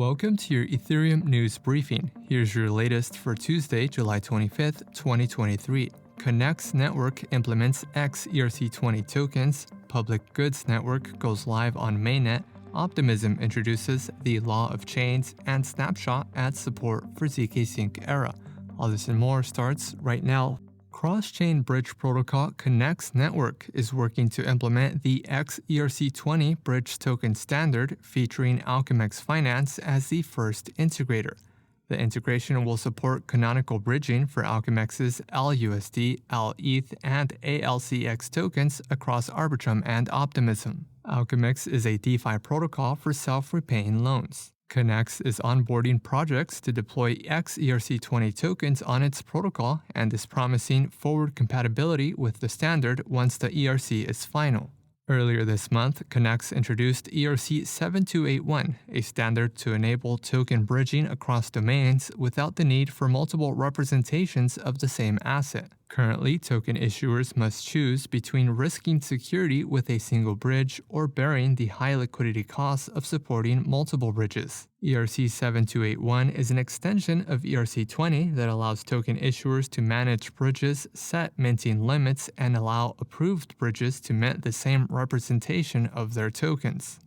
Welcome to your Ethereum News Briefing. Here's your latest for Tuesday, July 25th, 2023. Connext Network implements xERC20 tokens. Public Goods Network goes live on Mainnet. Optimism introduces the law of chains, and Snapshot adds support for zkSync era. All this and more starts right now. Cross-chain bridge protocol Connext Network is working to implement the xERC20 bridge token standard, featuring Alchemex Finance as the first integrator. The integration will support canonical bridging for Alchemex's LUSD, LETH, and ALCX tokens across Arbitrum and Optimism. Alchemex is a DeFi protocol for self-repaying loans. Connext is onboarding projects to deploy xERC20 tokens on its protocol and is promising forward compatibility with the standard once the ERC is final. Earlier this month, Connext introduced ERC 7281, a standard to enable token bridging across domains without the need for multiple representations of the same asset. Currently, token issuers must choose between risking security with a single bridge or bearing the high liquidity costs of supporting multiple bridges. ERC 7281 is an extension of ERC20 that allows token issuers to manage bridges, set minting limits, and allow approved bridges to mint the same representation of their tokens.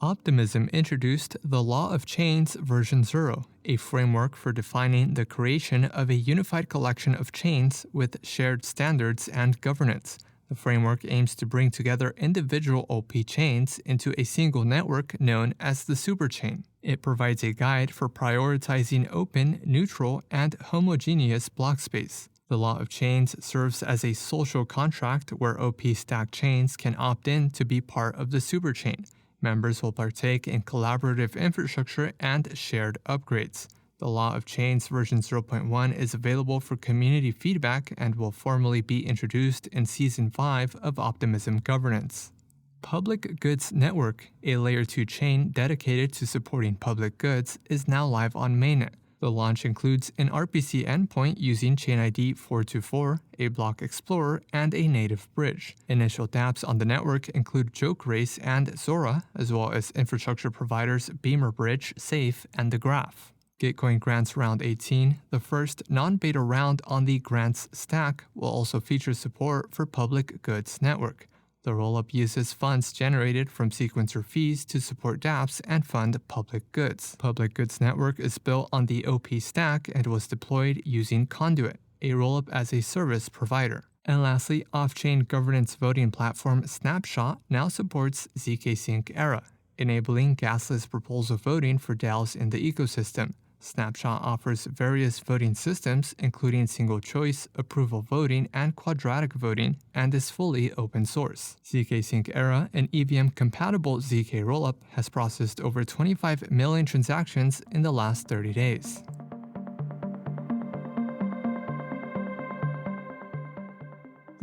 Optimism introduced the Law of Chains version 0, a framework for defining the creation of a unified collection of chains with shared standards and governance. The framework aims to bring together individual OP chains into a single network known as the superchain. It provides a guide for prioritizing open, neutral, and homogeneous block space. The Law of Chains serves as a social contract where OP stacked chains can opt in to be part of the superchain. Members will partake in collaborative infrastructure and shared upgrades. The Law of Chains version 0.1 is available for community feedback and will formally be introduced in Season 5 of Optimism Governance. Public Goods Network, a Layer 2 chain dedicated to supporting public goods, is now live on Mainnet. The launch includes an RPC endpoint using chain ID 424, a block explorer, and a native bridge. Initial dApps on the network include Joke Race and Zora, as well as infrastructure providers Beamer Bridge, Safe, and The Graph. Gitcoin Grants Round 18, the first non-beta round on the Grants stack, will also feature support for Public Goods Network. The rollup uses funds generated from sequencer fees to support dApps and fund public goods. Public Goods Network is built on the OP stack and was deployed using Conduit, a rollup as a service provider. And lastly, off-chain governance voting platform Snapshot now supports zkSync era, enabling gasless proposal voting for DAOs in the ecosystem. Snapshot offers various voting systems, including single choice, approval voting, and quadratic voting, and is fully open source. zkSync era, an EVM-compatible ZK rollup, has processed over 25 million transactions in the last 30 days.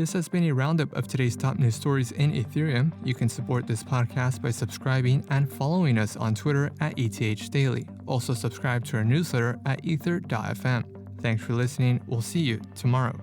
This has been a roundup of today's top news stories in Ethereum. You can support this podcast by subscribing and following us on Twitter at ETHDaily. Also subscribe to our newsletter at ether.fm. Thanks for listening. We'll see you tomorrow.